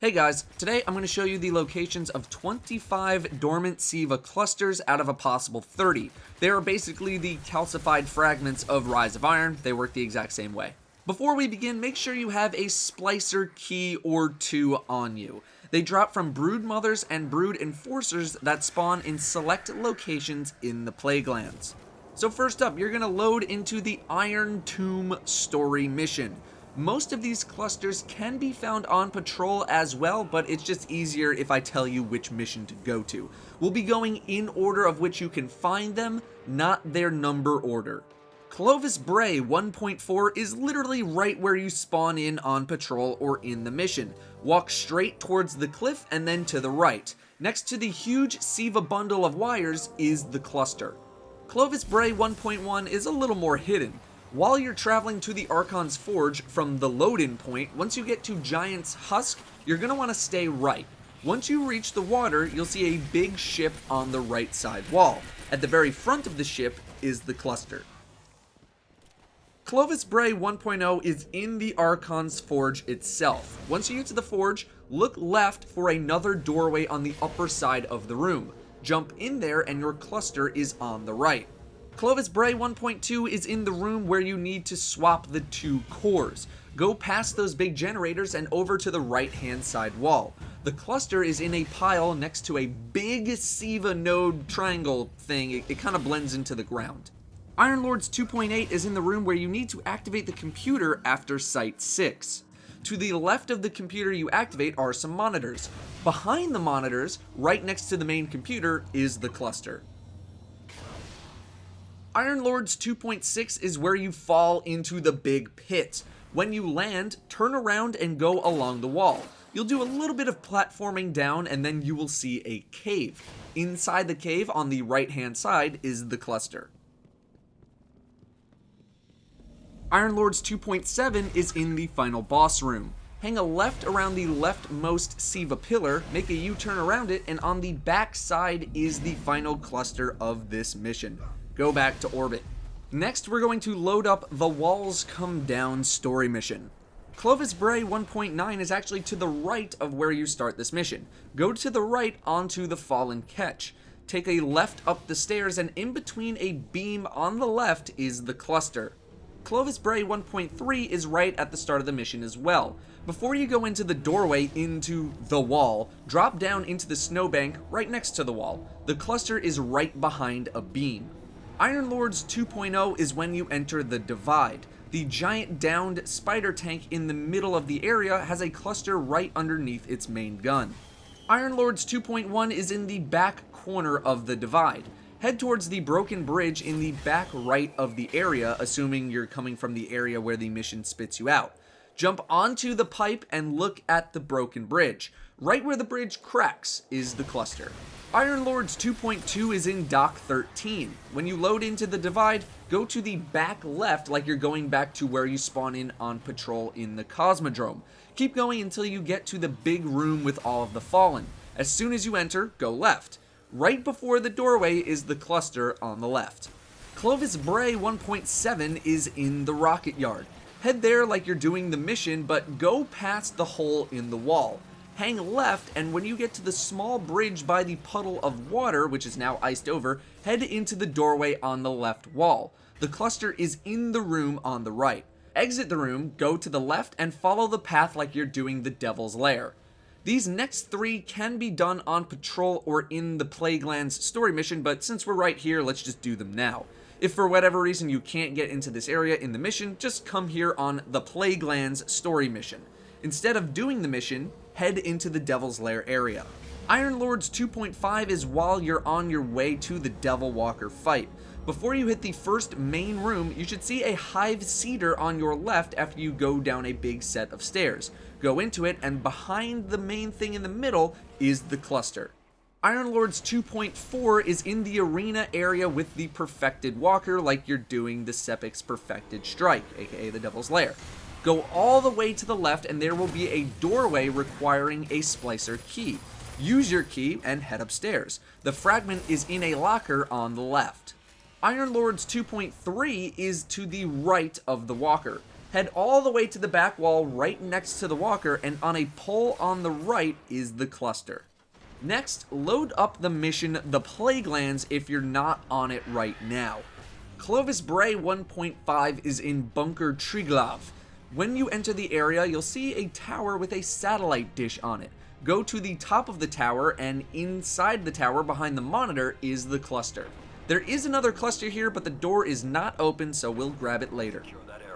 Hey guys, today I'm going to show you the locations of 25 Dormant SIVA clusters out of a possible 30. They are basically the calcified fragments of Rise of Iron. They work the exact same way. Before we begin, make sure you have a splicer key or two on you. They drop from brood mothers and brood enforcers that spawn in select locations in the Plaguelands. So first up, you're going to load into the Iron Tomb story mission. Most of these clusters can be found on patrol as well, but it's just easier if I tell you which mission to go to. We'll be going in order of which you can find them, not their number order. Clovis Bray 1.4 is literally right where you spawn in on patrol or in the mission. Walk straight towards the cliff and then to the right. Next to the huge SIVA bundle of wires is the cluster. Clovis Bray 1.1 is a little more hidden. While you're traveling to the Archon's Forge from the load-in point, once you get to Giant's Husk, you're going to want to stay right. Once you reach the water, you'll see a big ship on the right side wall. At the very front of the ship is the cluster. Clovis Bray 1.0 is in the Archon's Forge itself. Once you get to the Forge, look left for another doorway on the upper side of the room. Jump in there and your cluster is on the right. Clovis Bray 1.2 is in the room where you need to swap the two cores. Go past those big generators and over to the right hand side wall. The cluster is in a pile next to a big SIVA node triangle thing. It kind of blends into the ground. Iron Lords 2.8 is in the room where you need to activate the computer after Site 6. To the left of the computer you activate are some monitors. Behind the monitors, right next to the main computer, is the cluster. Iron Lords 2.6 is where you fall into the big pit. When you land, turn around and go along the wall. You'll do a little bit of platforming down and then you will see a cave. Inside the cave on the right hand side is the cluster. Iron Lords 2.7 is in the final boss room. Hang a left around the leftmost SIVA pillar, make a U-turn around it, and on the back side is the final cluster of this mission. Go back to orbit. Next, we're going to load up the Walls Come Down story mission. Clovis Bray 1.9 is actually to the right of where you start this mission. Go to the right onto the Fallen Ketch. Take a left up the stairs, and in between a beam on the left is the cluster. Clovis Bray 1.3 is right at the start of the mission as well. Before you go into the doorway into the wall, drop down into the snowbank right next to the wall. The cluster is right behind a beam. Iron Lords 2.0 is when you enter the Divide. The giant downed spider tank in the middle of the area has a cluster right underneath its main gun. Iron Lords 2.1 is in the back corner of the Divide. Head towards the broken bridge in the back right of the area, assuming you're coming from the area where the mission spits you out. Jump onto the pipe and look at the broken bridge. Right where the bridge cracks is the cluster. Iron Lords 2.2 is in Dock 13. When you load into the Divide, go to the back left like you're going back to where you spawn in on patrol in the Cosmodrome. Keep going until you get to the big room with all of the Fallen. As soon as you enter, go left. Right before the doorway is the cluster on the left. Clovis Bray 1.7 is in the Rocket Yard. Head there like you're doing the mission, but go past the hole in the wall. Hang left, and when you get to the small bridge by the puddle of water, which is now iced over, head into the doorway on the left wall. The cluster is in the room on the right. Exit the room, go to the left, and follow the path like you're doing the Devil's Lair. These next three can be done on patrol or in the Plaguelands story mission, but since we're right here, let's just do them now. If for whatever reason you can't get into this area in the mission, just come here on the Plaguelands story mission. Instead of doing the mission, head into the Devil's Lair area. Iron Lords 2.5 is while you're on your way to the Devil Walker fight. Before you hit the first main room, you should see a hive cedar on your left after you go down a big set of stairs. Go into it, and behind the main thing in the middle is the cluster. Iron Lords 2.4 is in the arena area with the Perfected Walker like you're doing the Sepic's Perfected Strike, aka the Devil's Lair. Go all the way to the left and there will be a doorway requiring a splicer key. Use your key and head upstairs. The fragment is in a locker on the left. Iron Lords 2.3 is to the right of the walker. Head all the way to the back wall right next to the walker, and on a pole on the right is the cluster. Next, load up the mission The Plaguelands if you're not on it right now. Clovis Bray 1.5 is in Bunker Triglav. When you enter the area, you'll see a tower with a satellite dish on it. Go to the top of the tower, and inside the tower behind the monitor is the cluster. There is another cluster here, but the door is not open, so we'll grab it later.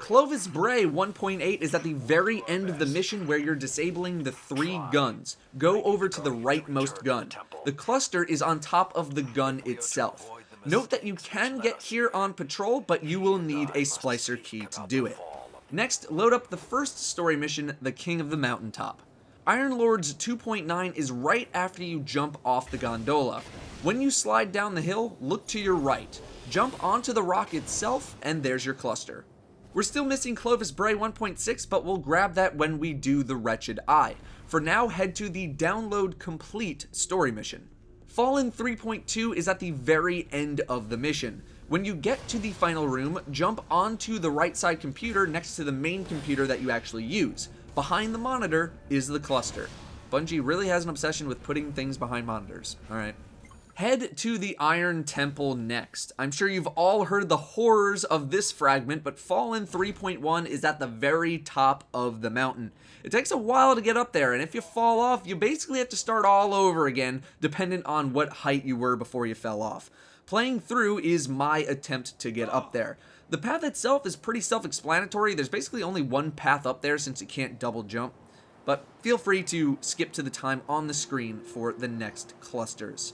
Clovis Bray 1.8 is at the very end of the mission where you're disabling the 3 guns. Go over to the rightmost gun. The cluster is on top of the gun itself. Note that you can get here on patrol, but you will need a splicer key to do it. Next, load up the first story mission, The King of the Mountaintop. Iron Lords 2.9 is right after you jump off the gondola. When you slide down the hill, look to your right. Jump onto the rock itself, and there's your cluster. We're still missing Clovis Bray 1.6, but we'll grab that when we do the Wretched Eye. For now, head to the Download Complete story mission. Fallen 3.2 is at the very end of the mission. When you get to the final room, jump onto the right side computer next to the main computer that you actually use. Behind the monitor is the cluster. Bungie really has an obsession with putting things behind monitors. Alright. Head to the Iron Temple next. I'm sure you've all heard the horrors of this fragment, but Fallen 3.1 is at the very top of the mountain. It takes a while to get up there, and if you fall off, you basically have to start all over again, dependent on what height you were before you fell off. Playing through is my attempt to get up there. The path itself is pretty self-explanatory. There's basically only one path up there since you can't double jump, but feel free to skip to the time on the screen for the next clusters.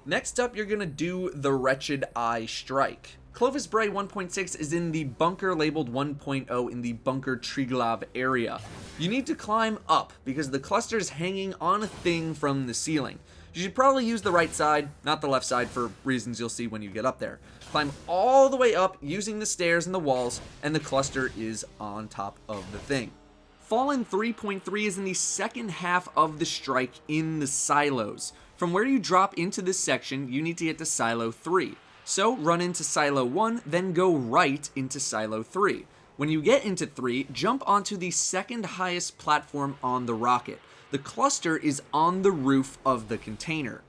Next up, you're going to do the Wretched Eye Strike. Clovis Bray 1.6 is in the bunker labeled 1.0 in the Bunker Triglav area. You need to climb up because the cluster is hanging on a thing from the ceiling. You should probably use the right side, not the left side, for reasons you'll see when you get up there. Climb all the way up using the stairs and the walls, and the cluster is on top of the thing. Fallen 3.3 is in the second half of the strike in the silos. From where you drop into this section, you need to get to Silo 3. So run into Silo 1, then go right into Silo 3. When you get into 3, jump onto the second highest platform on the rocket. The cluster is on the roof of the container.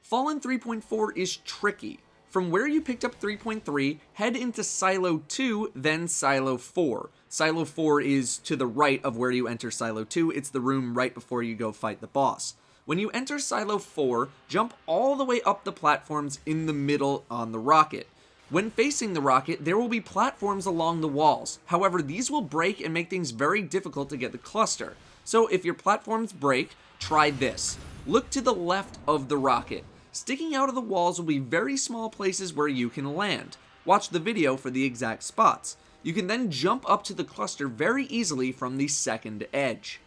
Fallen 3.4 is tricky. From where you picked up 3.3, head into Silo 2, then Silo 4. Silo 4 is to the right of where you enter Silo 2. It's the room right before you go fight the boss. When you enter Silo 4, jump all the way up the platforms in the middle on the rocket. When facing the rocket, there will be platforms along the walls. However, these will break and make things very difficult to get the cluster. So if your platforms break, try this. Look to the left of the rocket. Sticking out of the walls will be very small places where you can land. Watch the video for the exact spots. You can then jump up to the cluster very easily from the second edge.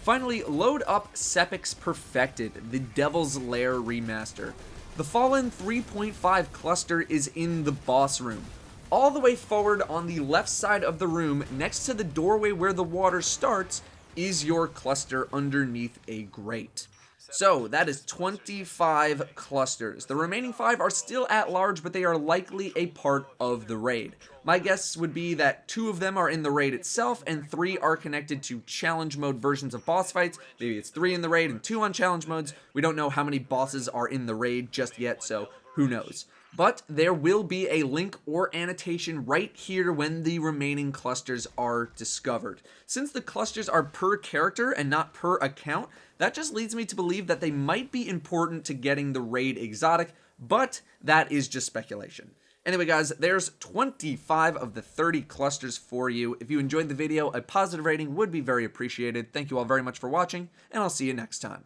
Finally, load up Sepix Perfected, the Devil's Lair Remaster. The Fallen 3.5 cluster is in the boss room. All the way forward on the left side of the room, next to the doorway where the water starts, is your cluster underneath a grate. So, that is 25 clusters. The remaining 5 are still at large, but they are likely a part of the raid. My guess would be that 2 of them are in the raid itself, and 3 are connected to challenge mode versions of boss fights. Maybe it's 3 in the raid and 2 on challenge modes. We don't know how many bosses are in the raid just yet, so who knows. But there will be a link or annotation right here when the remaining clusters are discovered. Since the clusters are per character and not per account, that just leads me to believe that they might be important to getting the raid exotic, but that is just speculation. Anyway guys, there's 25 of the 30 clusters for you. If you enjoyed the video, a positive rating would be very appreciated. Thank you all very much for watching, and I'll see you next time.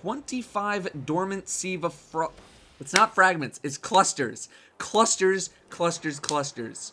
25 Dormant SIVA it's not fragments, it's clusters. Clusters, clusters, clusters.